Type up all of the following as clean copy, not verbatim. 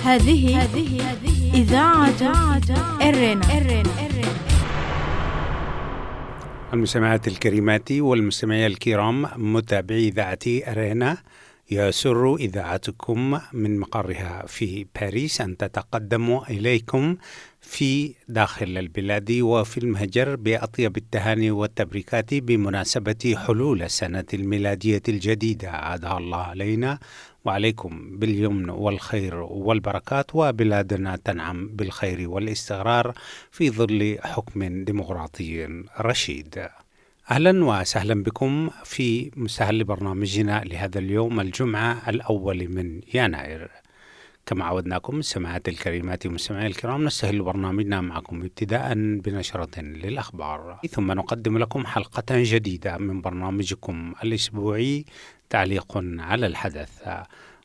هذه إذاعة إرنا. المستمعات الكريمات والمستمعي الكرام، متابعي إذاعة أرنا، يسر إذاعتكم من مقرها في باريس أن تتقدم إليكم في داخل البلاد وفي المهجر بأطيب التهاني والتبريكات بمناسبة حلول السنة الميلادية الجديدة، عادها الله علينا وعليكم باليمن والخير والبركات، وبلادنا تنعم بالخير والاستقرار في ظل حكم ديمقراطي رشيد. أهلا وسهلا بكم في مستهل برنامجنا لهذا اليوم الجمعة الأول من يناير. كما عودناكم سماعات الكريمات ومستمعي الكرام، نستهل برنامجنا معكم ابتداء بنشرة للأخبار، ثم نقدم لكم حلقة جديدة من برنامجكم الأسبوعي تعليق على الحدث،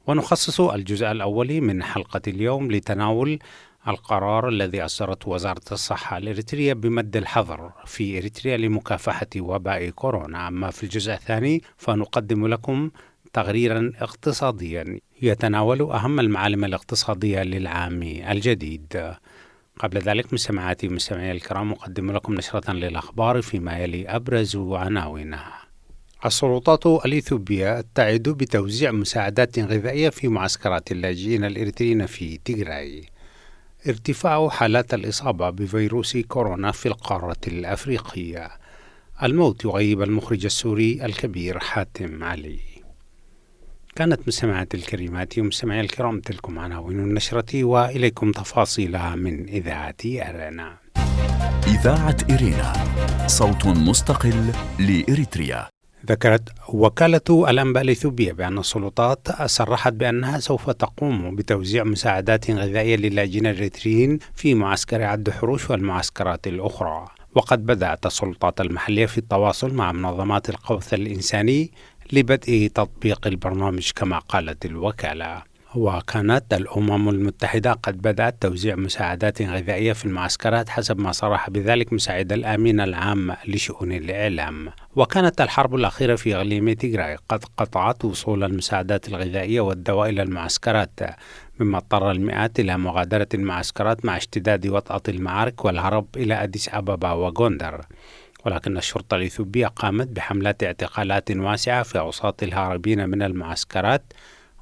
ونخصص الجزء الأول من حلقة اليوم لتناول القرار الذي أصدرته وزارة الصحة الإريترية بمد الحظر في إريتريا لمكافحة وباء كورونا. أما في الجزء الثاني فنقدم لكم تقريرا اقتصاديا يتناول أهم المعالم الاقتصادية للعام الجديد. قبل ذلك مستمعاتي ومستمعي الكرام، أقدم لكم نشرة للأخبار فيما يلي أبرز عناوينها. السلطات الإثيوبية تعد بتوزيع مساعدات غذائية في معسكرات اللاجئين الإريتريين في تيغراي. ارتفاع حالات الإصابة بفيروس كورونا في القارة الأفريقية. الموت يغيب المخرج السوري الكبير حاتم علي. كانت مستمعات الكريمات ومستمعي الكرام تلكم عناوين النشرة، وإليكم تفاصيلها من إذاعة أرنا. إذاعة إرنا، صوت مستقل لإريتريا. ذكرت وكالة الأنباء الإثيوبية بأن السلطات صرحت بأنها سوف تقوم بتوزيع مساعدات غذائية للاجئين الإريتريين في معسكر عد حروش والمعسكرات الأخرى. وقد بدأت السلطات المحلية في التواصل مع منظمات الغوث الإنساني لبدء تطبيق البرنامج كما قالت الوكالة. وكانت الأمم المتحدة قد بدأت توزيع مساعدات غذائية في المعسكرات حسب ما صرح بذلك مساعد الأمين العام لشؤون الإعلام. وكانت الحرب الأخيرة في إقليم تيغراي قد قطعت وصول المساعدات الغذائية والدواء إلى المعسكرات، مما اضطر المئات إلى مغادرة المعسكرات مع اشتداد وطأة المعارك والهرب إلى أديس أبابا وغوندر. ولكن الشرطة الإثيوبية قامت بحملات اعتقالات واسعة في أوساط الهاربين من المعسكرات،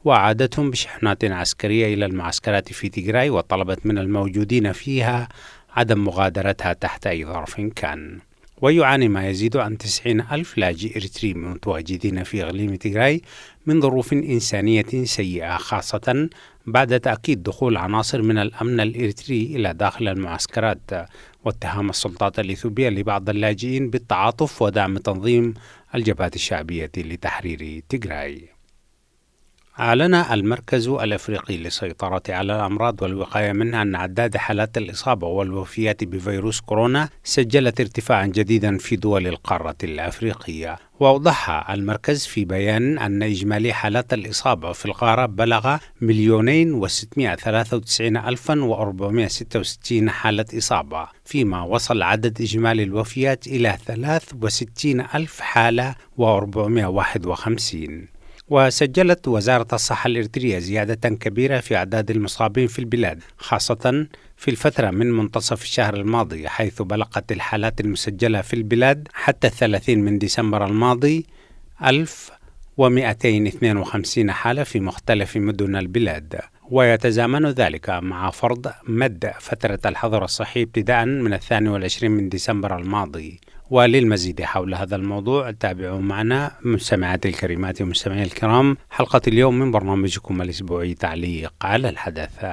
وأعادتهم بشحنات عسكرية إلى المعسكرات في تيغراي، وطلبت من الموجودين فيها عدم مغادرتها تحت أي ظرف كان. ويعاني ما يزيد عن 90,000 لاجئ إريتري متواجدين في إقليم تيغراي من ظروف إنسانية سيئة، خاصة بعد تأكيد دخول عناصر من الأمن الإريتري إلى داخل المعسكرات، واتهام السلطات الإثيوبية لبعض اللاجئين بالتعاطف ودعم تنظيم الجبهة الشعبية لتحرير تيغراي. أعلن المركز الأفريقي للسيطرة على الأمراض والوقاية منها أن عداد حالات الإصابة والوفيات بفيروس كورونا سجلت ارتفاعا جديدا في دول القارة الأفريقية. وأوضح المركز في بيان أن إجمالي حالات الإصابة في القارة بلغ 2,693,466 حالة إصابة، فيما وصل عدد إجمالي الوفيات إلى 63,000 حالة و451. وسجلت وزارة الصحة الإريترية زيادة كبيرة في أعداد المصابين في البلاد، خاصة في الفترة من منتصف الشهر الماضي، حيث بلغت الحالات المسجلة في البلاد حتى 30 من ديسمبر الماضي 1252 حالة في مختلف مدن البلاد. ويتزامن ذلك مع فرض مد فترة الحظر الصحي ابتداء من 22 من ديسمبر الماضي. وللمزيد حول هذا الموضوع تابعوا معنا مستمعاتي الكريمات ومستمعي الكرام حلقة اليوم من برنامجكم الأسبوعي تعليق على الحدث.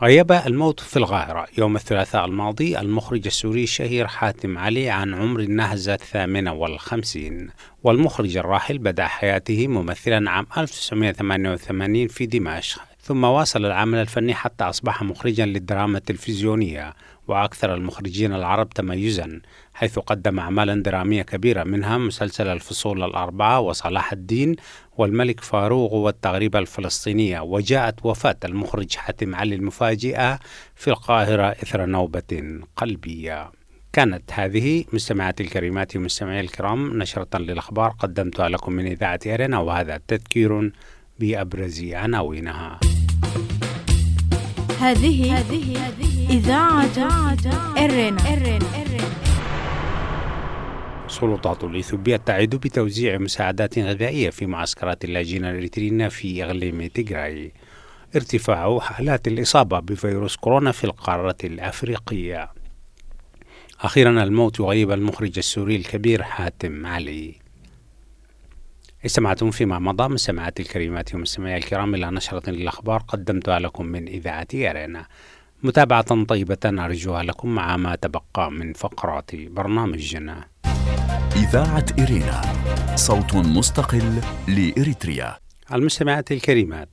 غيب الموت في القاهرة يوم الثلاثاء الماضي المخرج السوري الشهير حاتم علي عن عمر النهزة 58. والمخرج الراحل بدأ حياته ممثلا عام 1988 في دمشق، ثم واصل العمل الفني حتى أصبح مخرجا للدراما التلفزيونية، وأكثر المخرجين العرب تميزا، حيث قدم أعمالا درامية كبيرة منها مسلسل الفصول الأربعة وصلاح الدين والملك فاروق والتغريبة الفلسطينية. وجاءت وفاة المخرج حاتم علي المفاجئة في القاهرة إثر نوبة قلبية. كانت هذه مستمعاتي الكريمات ومستمعي الكرام نشرة للأخبار قدمتها لكم من إذاعة أرنا، وهذا تذكير بأبرز عناوينها. هذه إذاعة إرنا. سلطات الإثيوبية تعد بتوزيع مساعدات غذائية في معسكرات اللاجئين الإريتريين في إقليم تيغراي. ارتفاع حالات الإصابة بفيروس كورونا في القارة الأفريقية. أخيرا الموت يغيب المخرج السوري الكبير حاتم علي. استمعتم فيما مضى مستمعاتي الكريمات ومستمعي الكرام إلى نشرة للأخبار قدمتها لكم من إذاعة أرينا. متابعة طيبة أرجوها لكم مع ما تبقى من فقرات برنامجنا. إذاعة إرينا، صوت مستقل لإريتريا. المستمعات الكريمات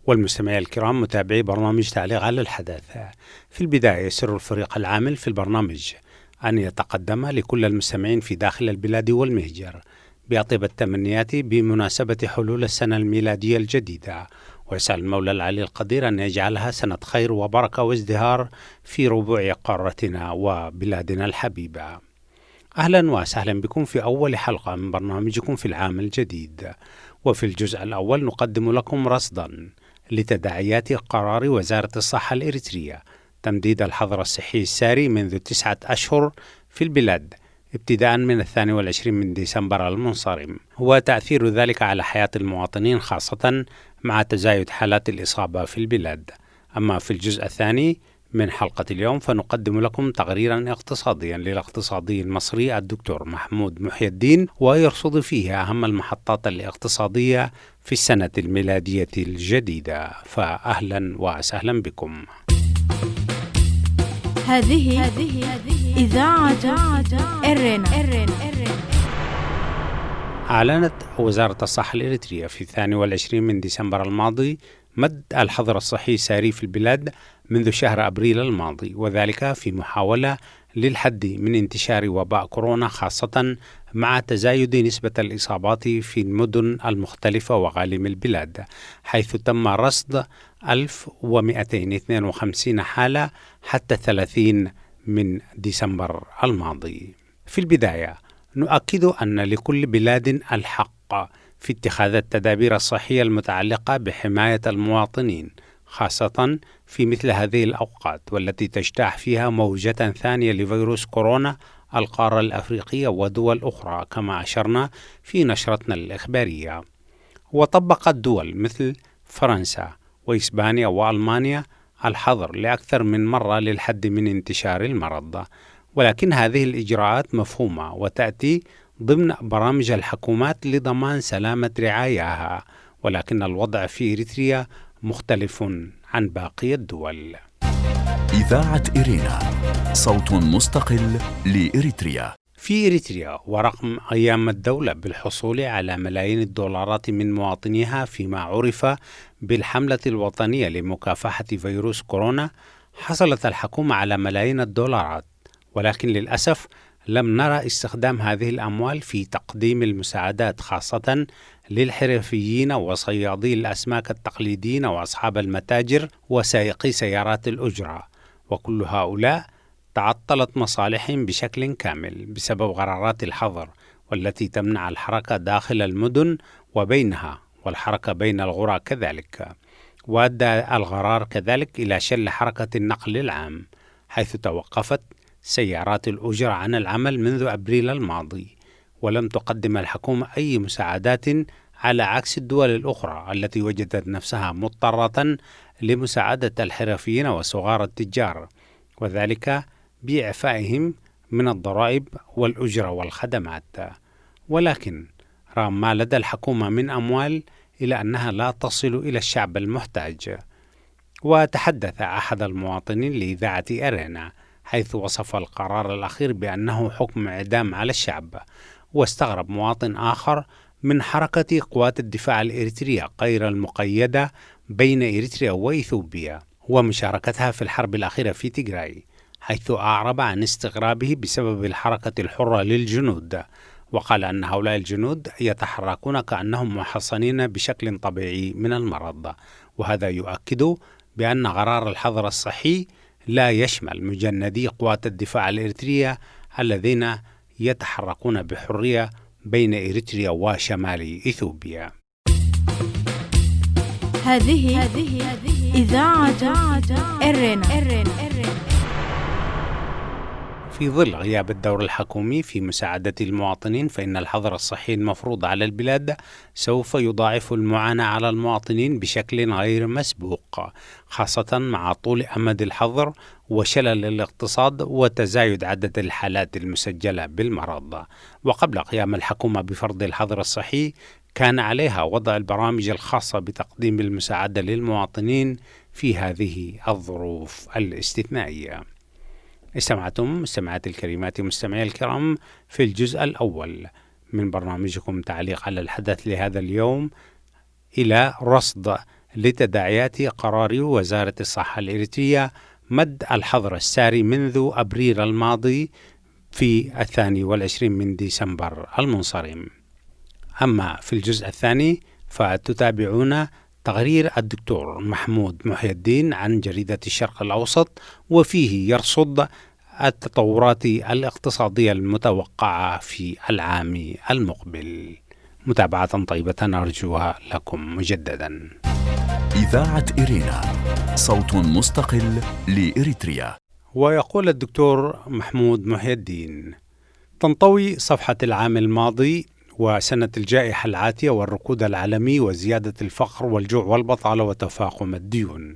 والمستمعي الكرام متابعي برنامج تعليق على الحدث. في البداية يسر الفريق العامل في البرنامج أن يتقدم لكل المستمعين في داخل البلاد والمهجر بأطيب التمنيات بمناسبة حلول السنة الميلادية الجديدة، ويسأل المولى العلي القدير أن يجعلها سنة خير وبركة وازدهار في ربوع قارتنا وبلادنا الحبيبة. أهلا وسهلا بكم في أول حلقة من برنامجكم في العام الجديد. وفي الجزء الأول نقدم لكم رصدا لتداعيات قرار وزارة الصحة الإريترية تمديد الحظر الصحي الساري منذ 9 أشهر في البلاد ابتداء من 22 من ديسمبر المنصرم، وتأثير ذلك على حياة المواطنين خاصة مع تزايد حالات الإصابة في البلاد. أما في الجزء الثاني من حلقة اليوم فنقدم لكم تقريرا اقتصاديا للاقتصادي المصري الدكتور محمود محي الدين، ويرصد فيه أهم المحطات الاقتصادية في السنة الميلادية الجديدة. فأهلا وسهلا بكم. هذه إذاعة إرنا. أعلنت وزارة الصحة الإريترية في 22 من ديسمبر الماضي مد الحظر الصحي الساري في البلاد منذ شهر أبريل الماضي، وذلك في محاولة للحد من انتشار وباء كورونا خاصة مع تزايد نسبة الإصابات في المدن المختلفة وغالم البلاد، حيث تم رصد 1252 حالة حتى 30 من ديسمبر الماضي. في البداية نؤكد أن لكل بلاد الحق في اتخاذ التدابير الصحية المتعلقة بحماية المواطنين، خاصة في مثل هذه الأوقات والتي تجتاح فيها موجة ثانية لفيروس كورونا القارة الأفريقية ودول أخرى كما أشرنا في نشرتنا الإخبارية. وطبقت دول مثل فرنسا وإسبانيا وألمانيا الحظر لأكثر من مرة للحد من انتشار المرض، ولكن هذه الإجراءات مفهومة وتأتي ضمن برامج الحكومات لضمان سلامة رعاياها، ولكن الوضع في إريتريا مختلف عن باقي الدول. إذاعة إرينا، صوت مستقل لإريتريا. في إريتريا ورغم قيام الدولة بالحصول على ملايين الدولارات من مواطنيها فيما عرف بالحملة الوطنية لمكافحة فيروس كورونا، حصلت الحكومة على ملايين الدولارات، ولكن للأسف لم نرى استخدام هذه الأموال في تقديم المساعدات خاصة للحرفيين وصيادي الأسماك التقليديين وأصحاب المتاجر وسائقي سيارات الأجرة، وكل هؤلاء تعطلت مصالحهم بشكل كامل بسبب قرارات الحظر والتي تمنع الحركة داخل المدن وبينها والحركة بين القرى كذلك. وأدى القرار كذلك إلى شل حركة النقل العام، حيث توقفت سيارات الأجرة عن العمل منذ أبريل الماضي، ولم تقدم الحكومة أي مساعدات على عكس الدول الأخرى التي وجدت نفسها مضطرة لمساعدة الحرفيين وصغار التجار، وذلك بإعفائهم من الضرائب والأجرة والخدمات. ولكن رغم ما لدى الحكومة من أموال إلى أنها لا تصل إلى الشعب المحتاج. وتحدث أحد المواطنين لإذاعة أرينا حيث وصف القرار الأخير بأنه حكم إعدام على الشعب، واستغرب مواطن آخر من حركة قوات الدفاع الإريترية غير المقيدة بين إريتريا وإثيوبيا ومشاركتها في الحرب الأخيرة في تيغراي، حيث أعرب عن استغرابه بسبب الحركة الحرة للجنود، وقال أن هؤلاء الجنود يتحركون كأنهم محصنين بشكل طبيعي من المرض، وهذا يؤكد بأن قرار الحظر الصحي لا يشمل مجندي قوات الدفاع الإريترية الذين يتحركون بحرية بين إريتريا وشمال إثيوبيا. هذه إذاعة إرنا. في ظل غياب الدور الحكومي في مساعدة المواطنين، فإن الحظر الصحي المفروض على البلاد سوف يضاعف المعاناة على المواطنين بشكل غير مسبوق، خاصة مع طول أمد الحظر وشلل الاقتصاد وتزايد عدد الحالات المسجلة بالمرض. وقبل قيام الحكومة بفرض الحظر الصحي كان عليها وضع البرامج الخاصة بتقديم المساعدة للمواطنين في هذه الظروف الاستثنائية. استمعتم مستمعات الكريمات ومستمعي الكرام في الجزء الأول من برنامجكم تعليق على الحدث لهذا اليوم إلى رصد لتداعيات قرار وزارة الصحة الإريترية مد الحظر الساري منذ أبريل الماضي في 22 من ديسمبر المنصرم. أما في الجزء الثاني فتتابعون تقرير الدكتور محمود محي الدين عن جريدة الشرق الأوسط، وفيه يرصد التطورات الاقتصادية المتوقعة في العام المقبل. متابعة طيبة أرجوها لكم مجددا. إذاعة إرينا، صوت مستقل لإريتريا. ويقول الدكتور محمود محي الدين: تنطوي صفحة العام الماضي وسنة الجائحة العاتية والركود العالمي وزيادة الفقر والجوع والبطالة وتفاقم الديون.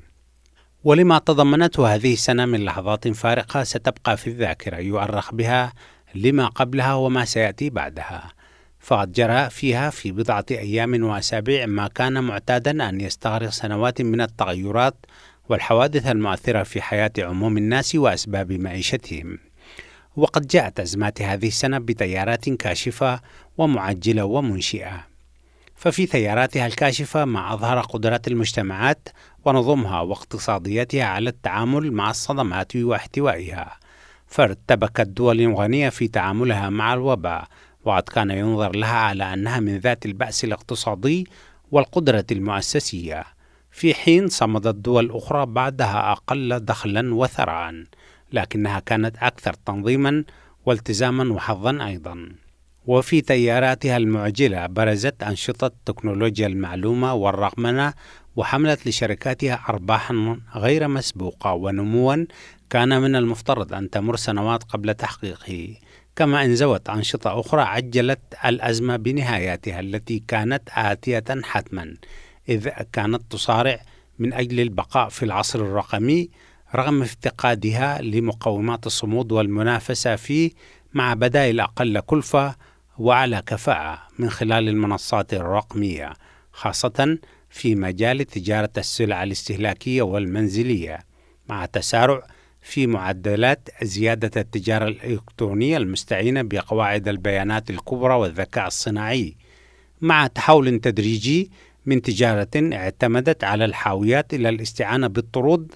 ولما تضمنته هذه السنة من لحظات فارقة ستبقى في الذاكرة يؤرخ بها لما قبلها وما سيأتي بعدها، فقد جرى فيها في بضعة أيام وأسابيع ما كان معتادا أن يستغرق سنوات من التغيرات والحوادث المؤثرة في حياة عموم الناس وأسباب معيشتهم. وقد جاءت أزمات هذه السنة بتيارات كاشفة ومعجلة ومنشئة، ففي تياراتها الكاشفة ما أظهر قدرات المجتمعات ونظمها واقتصاديتها على التعامل مع الصدمات واحتوائها، فارتبكت دول غنية في تعاملها مع الوباء، وقد كان ينظر لها على أنها من ذات البأس الاقتصادي والقدرة المؤسسية، في حين صمدت دول أخرى بعدها أقل دخلا وثراء، لكنها كانت أكثر تنظيما والتزاما وحظا أيضا. وفي تياراتها المعجلة برزت أنشطة تكنولوجيا المعلومة والرقمنة، وحملت لشركاتها أرباحا غير مسبوقة ونموا كان من المفترض أن تمر سنوات قبل تحقيقه، كما انزوت أنشطة أخرى عجلت الأزمة بنهاياتها التي كانت آتية حتما، إذ كانت تصارع من أجل البقاء في العصر الرقمي رغم افتقادها لمقومات الصمود والمنافسة فيه، مع بدائل أقل كلفة وعلى كفاءة من خلال المنصات الرقمية، خاصة في مجال تجارة السلع الاستهلاكية والمنزلية، مع تسارع في معدلات زيادة التجارة الإلكترونية المستعينة بقواعد البيانات الكبرى والذكاء الصناعي، مع تحول تدريجي من تجارة اعتمدت على الحاويات إلى الاستعانة بالطرود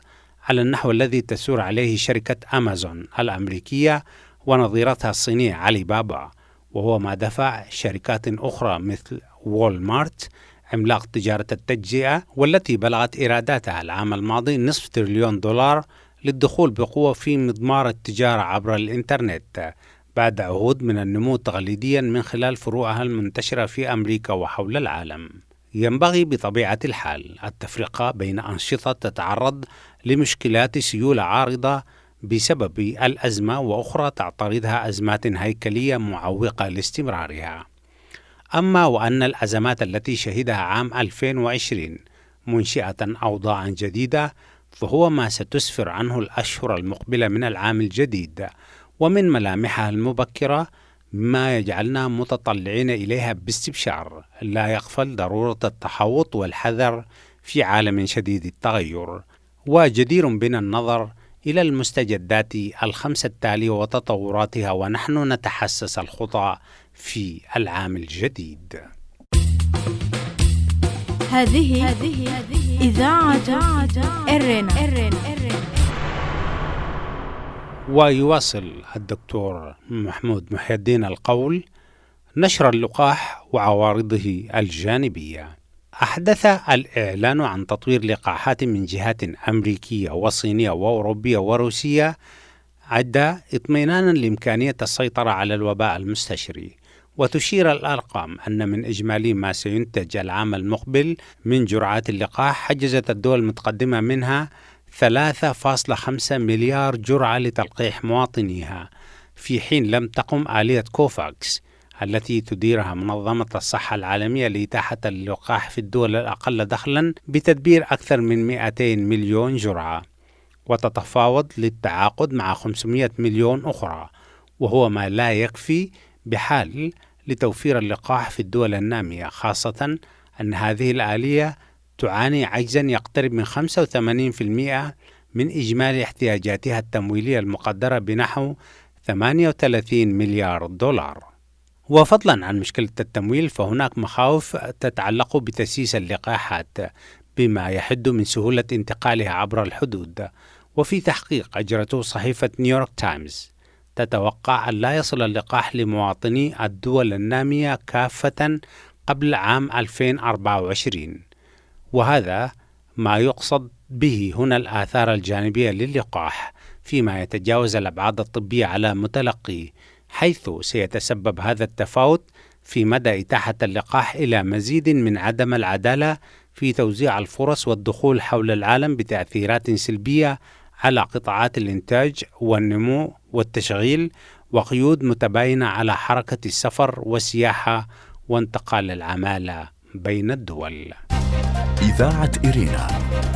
على النحو الذي تسير عليه شركة أمازون الأمريكية ونظيرتها الصينية علي بابا، وهو ما دفع شركات أخرى مثل وول مارت عملاق تجارة التجزئة والتي بلغت إيراداتها العام الماضي $500 بليون للدخول بقوة في مضمار التجارة عبر الإنترنت بعد عهود من النمو تقليديا من خلال فروعها المنتشرة في أمريكا وحول العالم. ينبغي بطبيعة الحال التفرقة بين أنشطة تتعرض لمشكلات سيولة عارضة بسبب الأزمة وأخرى تعترضها أزمات هيكلية معوقة لاستمرارها. أما وأن الأزمات التي شهدها عام 2020 منشئة أوضاعا جديدة، فهو ما ستسفر عنه الأشهر المقبلة من العام الجديد، ومن ملامحها المبكرة ما يجعلنا متطلعين إليها باستبشار لا يغفل ضرورة التحوط والحذر في عالم شديد التغير. وجدير بنا النظر إلى المستجدات الخمسة التالية وتطوراتها ونحن نتحسس الخطى في العام الجديد. هذه إذاعة إرنا. ويواصل الدكتور محمود محي الدين القول: نشر اللقاح وعوارضه الجانبية. أحدث الإعلان عن تطوير لقاحات من جهات أمريكية وصينية وأوروبية وروسية عد اطمئنانا لإمكانية السيطرة على الوباء المستشري، وتشير الأرقام أن من إجمالي ما سينتج العام المقبل من جرعات اللقاح حجزت الدول المتقدمة منها 3.5 مليار جرعة لتلقيح مواطنيها، في حين لم تقم آلية كوفاكس التي تديرها منظمة الصحة العالمية لإتاحة اللقاح في الدول الأقل دخلا بتدبير أكثر من 200 مليون جرعة، وتتفاوض للتعاقد مع 500 مليون أخرى، وهو ما لا يكفي بحال لتوفير اللقاح في الدول النامية، خاصة أن هذه الآلية تعاني عجزا يقترب من 85% من إجمالي احتياجاتها التمويلية المقدرة بنحو 38 مليار دولار. وفضلا عن مشكلة التمويل، فهناك مخاوف تتعلق بتسييس اللقاحات بما يحد من سهولة انتقالها عبر الحدود. وفي تحقيق أجرته صحيفة نيويورك تايمز، تتوقع أن لا يصل اللقاح لمواطني الدول النامية كافة قبل عام 2024، وهذا ما يقصد به هنا الآثار الجانبية للقاح فيما يتجاوز الأبعاد الطبية على متلقيه، حيث سيتسبب هذا التفاوت في مدى إتاحة اللقاح إلى مزيد من عدم العدالة في توزيع الفرص والدخول حول العالم بتأثيرات سلبية على قطاعات الإنتاج والنمو والتشغيل، وقيود متباينة على حركة السفر والسياحة وانتقال العمالة بين الدول. إذاعة إرينا،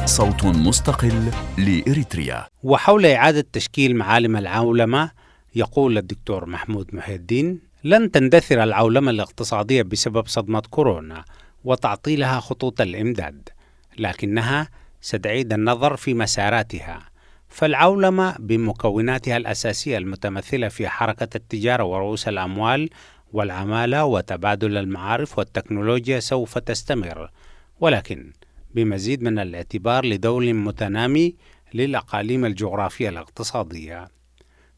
صوت مستقل لإريتريا. وحول إعادة تشكيل معالم العولمة، يقول الدكتور محمود محي الدين: لن تندثر العولمة الاقتصادية بسبب صدمة كورونا وتعطيلها خطوط الإمداد، لكنها ستعيد النظر في مساراتها. فالعولمة بمكوناتها الأساسية المتمثلة في حركة التجارة ورؤوس الأموال والعمالة وتبادل المعارف والتكنولوجيا سوف تستمر، ولكن بمزيد من الاعتبار لدور متنامي للأقاليم الجغرافية الاقتصادية.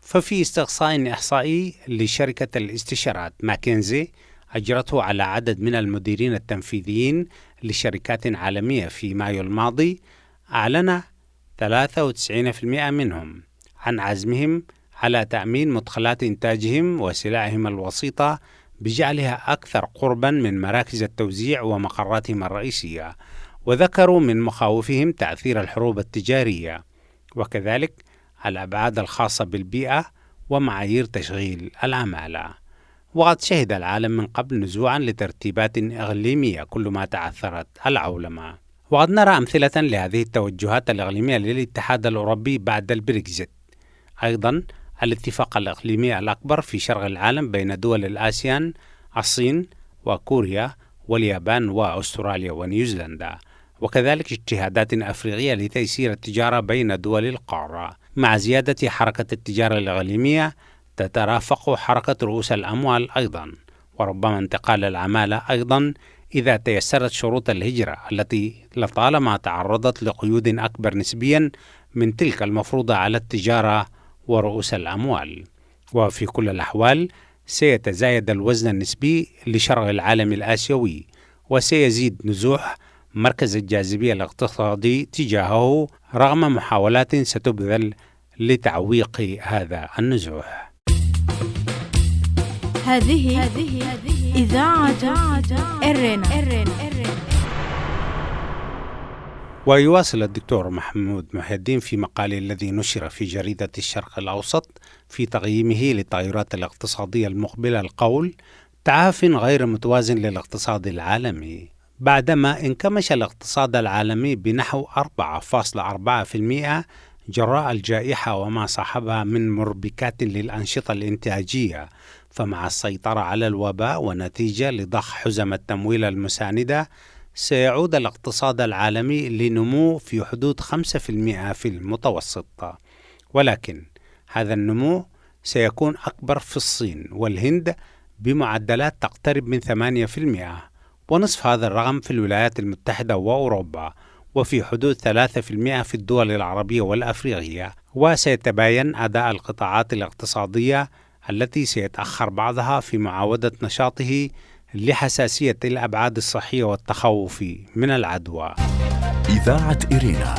ففي استقصاء إحصائي لشركة الاستشارات ماكنزي أجرته على عدد من المديرين التنفيذيين لشركات عالمية في مايو الماضي، أعلن 93% منهم عن عزمهم على تأمين مدخلات إنتاجهم وسلعهم الوسيطة بجعلها أكثر قربا من مراكز التوزيع ومقراتهم الرئيسية، وذكروا من مخاوفهم تأثير الحروب التجارية، وكذلك الأبعاد الخاصة بالبيئة ومعايير تشغيل العمالة. وقد شهد العالم من قبل نزوعا لترتيبات إقليمية كل ما تعثرت العولمة، وقد نرى أمثلة لهذه التوجهات الإقليمية للاتحاد الأوروبي بعد البريكزيت. أيضا الاتفاق الإقليمي الأكبر في شرق العالم بين دول الآسيان، الصين وكوريا واليابان وأستراليا ونيوزيلندا، وكذلك اجتهادات أفريقية لتيسير التجارة بين دول القارة. مع زيادة حركة التجارة الإقليمية تترافق حركة رؤوس الأموال أيضا، وربما انتقال العمالة أيضا إذا تيسرت شروط الهجرة التي لطالما تعرضت لقيود أكبر نسبيا من تلك المفروضة على التجارة ورؤوس الأموال. وفي كل الأحوال سيتزايد الوزن النسبي لشرق العالم الآسيوي، وسيزيد نزوح مركز الجاذبية الاقتصادي تجاهه رغم محاولات ستبذل لتعويق هذا النزوح. هذه إذاعة إرينا. ويواصل الدكتور محمود محي الدين في مقاله الذي نشر في جريدة الشرق الأوسط في تقييمه للتغيرات الاقتصادية المقبلة القول: تعاف غير متوازن للاقتصاد العالمي. بعدما انكمش الاقتصاد العالمي بنحو 4.4% جراء الجائحة وما صاحبها من مربكات للأنشطة الإنتاجية، فمع السيطرة على الوباء ونتيجة لضخ حزم التمويل المساندة سيعود الاقتصاد العالمي لنمو في حدود 5% في المتوسط، ولكن هذا النمو سيكون أكبر في الصين والهند بمعدلات تقترب من 8%، ونصف هذا الرقم في الولايات المتحدة وأوروبا، وفي حدود 3% في الدول العربية والأفريقية. وسيتباين أداء القطاعات الاقتصادية التي سيتأخر بعضها في معاودة نشاطه لحساسية الأبعاد الصحية والتخوف من العدوى. إذاعة إرينا،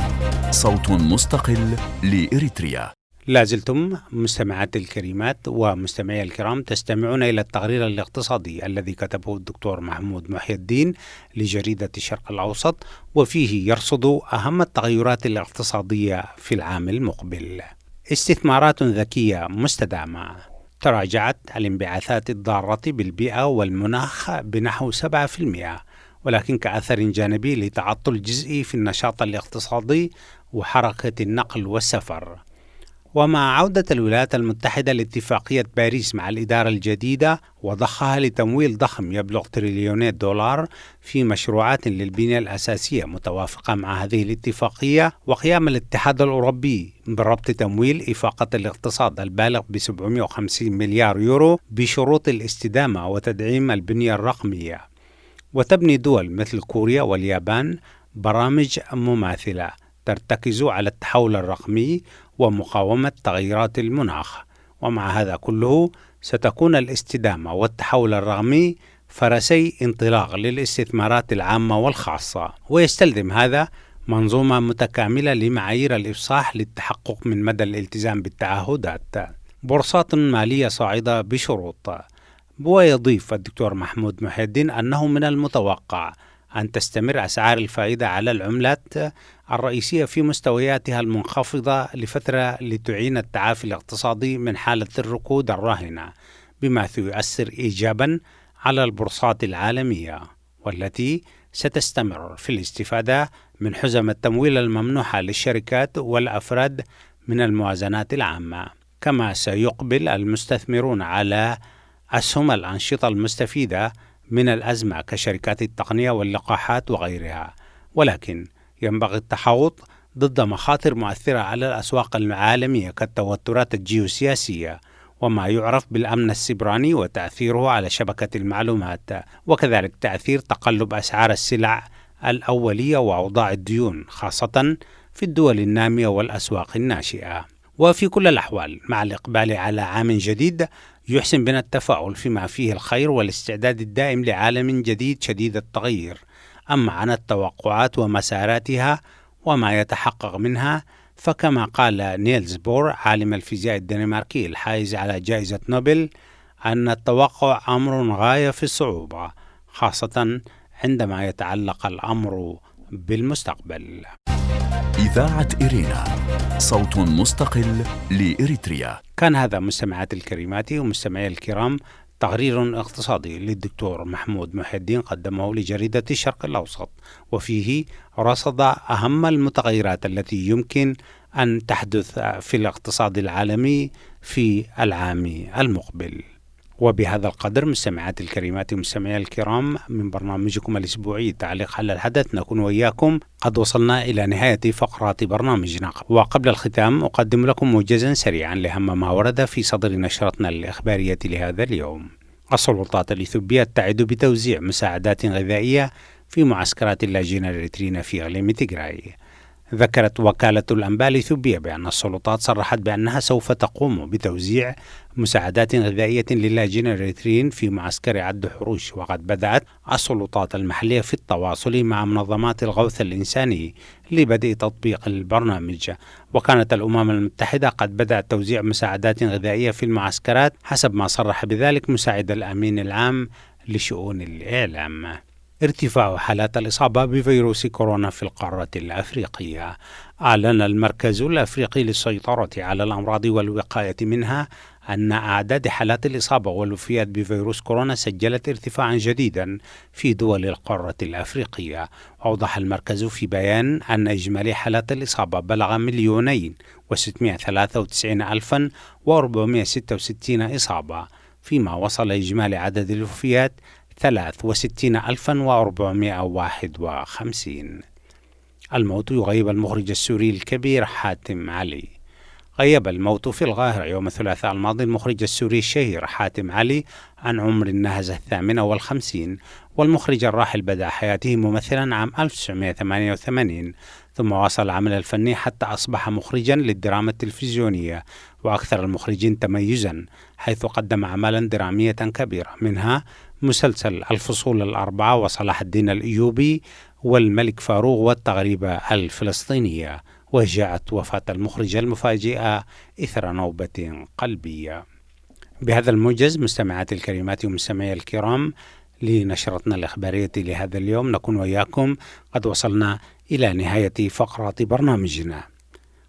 صوت مستقل لإريتريا. لازلتم مستمعات الكريمات ومستمعي الكرام تستمعون إلى التقرير الاقتصادي الذي كتبه الدكتور محمود محي الدين لجريدة الشرق الأوسط، وفيه يرصد أهم التغيرات الاقتصادية في العام المقبل. استثمارات ذكية مستدامة. تراجعت الانبعاثات الضارة بالبيئة والمناخ بنحو 7%، ولكن كأثر جانبي لتعطل جزئي في النشاط الاقتصادي وحركة النقل والسفر. ومع عودة الولايات المتحدة لاتفاقية باريس مع الإدارة الجديدة وضخها لتمويل ضخم يبلغ تريليوني دولار في مشروعات للبنية الأساسية متوافقة مع هذه الاتفاقية، وقيام الاتحاد الأوروبي بربط تمويل إفاقة الاقتصاد البالغ ب750 مليار يورو بشروط الاستدامة وتدعيم البنية الرقمية. وتبني دول مثل كوريا واليابان برامج مماثلة ترتكز على التحول الرقمي ومقاومة تغيرات المناخ. ومع هذا كله ستكون الاستدامة والتحول الرقمي فرسي انطلاق للاستثمارات العامة والخاصة، ويستلزم هذا منظومة متكاملة لمعايير الإفصاح للتحقق من مدى الالتزام بالتعهدات. بورصات مالية صاعدة بشروط. ويضيف الدكتور محمود محي الدين أنه من المتوقع أن تستمر أسعار الفائدة على العملات الرئيسية في مستوياتها المنخفضة لفترة لتعين التعافي الاقتصادي من حالة الركود الراهنة، بما سيؤثر إيجابا على البورصات العالمية، والتي ستستمر في الاستفادة من حزم التمويل الممنوحة للشركات والأفراد من الموازنات العامة. كما سيقبل المستثمرون على أسهم الأنشطة المستفيدة من الأزمة كشركات التقنية واللقاحات وغيرها، ولكن ينبغي التحوط ضد مخاطر مؤثرة على الأسواق العالمية كالتوترات الجيوسياسية وما يعرف بالأمن السيبراني وتأثيره على شبكة المعلومات، وكذلك تأثير تقلب أسعار السلع الأولية وأوضاع الديون خاصة في الدول النامية والأسواق الناشئة. وفي كل الأحوال مع الإقبال على عام جديد يحسن بنا التفاؤل فيما فيه الخير والاستعداد الدائم لعالم جديد شديد التغيير. أما عن التوقعات ومساراتها وما يتحقق منها، فكما قال نيلز بور عالم الفيزياء الدنماركي الحائز على جائزة نوبل أن التوقع أمر غاية في الصعوبة، خاصة عندما يتعلق الأمر بالمستقبل. إذاعة إرينا، صوت مستقل لإريتريا. كان هذا مستمعات الكريمات ومستمعي الكرام تقرير اقتصادي للدكتور محمود محي الدين قدمه لجريدة الشرق الأوسط، وفيه رصد أهم المتغيرات التي يمكن أن تحدث في الاقتصاد العالمي في العام المقبل. وبهذا القدر مستمعات الكريمات ومستمعي الكرام من برنامجكم الأسبوعي تعليق على الحدث نكون وإياكم قد وصلنا إلى نهاية فقرات برنامجنا. وقبل الختام أقدم لكم موجزا سريعا لأهم ما ورد في صدر نشرتنا الإخبارية لهذا اليوم. السلطات الإثيوبية تعد بتوزيع مساعدات غذائية في معسكرات اللاجئين الإريتريين في إقليم تيغراي. ذكرت وكالة الأنباء الإثيوبية بأن السلطات صرحت بأنها سوف تقوم بتوزيع مساعدات غذائية للاجئين الإريتريين في معسكر عد حروش، وقد بدأت السلطات المحلية في التواصل مع منظمات الغوث الإنساني لبدء تطبيق البرنامج. وكانت الأمم المتحدة قد بدأت توزيع مساعدات غذائية في المعسكرات حسب ما صرح بذلك مساعد الأمين العام لشؤون الإعلام. ارتفاع حالات الإصابة بفيروس كورونا في القارة الأفريقية. أعلن المركز الأفريقي للسيطرة على الأمراض والوقاية منها أن أعداد حالات الإصابة والوفيات بفيروس كورونا سجلت ارتفاعا جديدا في دول القارة الأفريقية. أوضح المركز في بيان أن إجمالي حالات الإصابة بلغ 2,693,466 إصابة، فيما وصل إجمالي عدد الوفيات 63,451. الموت يغيب المخرج السوري الكبير حاتم علي. غيب الموت في القاهرة يوم الثلاثاء الماضي المخرج السوري الشهير حاتم علي عن عمر النهزة 58، والمخرج الراحل بدأ حياته ممثلا عام 1988، ثم واصل العمل الفني حتى أصبح مخرجا للدراما التلفزيونية وأكثر المخرجين تميزا، حيث قدم أعمالا درامية كبيرة منها مسلسل الفصول 4 وصلاح الدين الأيوبي والملك فاروق والتغريبة الفلسطينية. وجاءت وفاة المخرجة المفاجئة إثر نوبة قلبية. بهذا الموجز مستمعاتي الكريمات ومستمعي الكرام، لنشرتنا الإخبارية لهذا اليوم نكون وإياكم قد وصلنا إلى نهاية فقرات برنامجنا.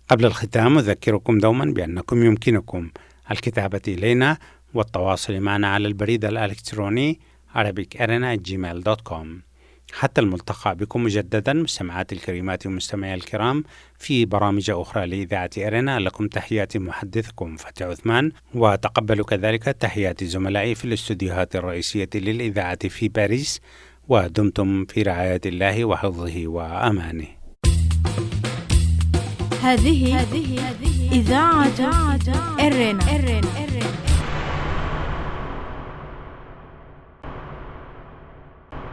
قبل الختام أذكركم دوما بأنكم يمكنكم الكتابة إلينا والتواصل معنا على البريد الإلكتروني arabicerena@gmail.com. حتى الملتقى بكم مجددا مستمعاتي الكريمات ومستمعي الكرام في برامج أخرى لإذاعة إرنا. لكم تحياتي محدثكم فتحي عثمان، وتقبلوا كذلك تحيات زملائي في الاستوديوهات الرئيسية للإذاعة في باريس، ودمتم في رعاية الله وحفظه وأمانه. هذه إذاعة إرنا.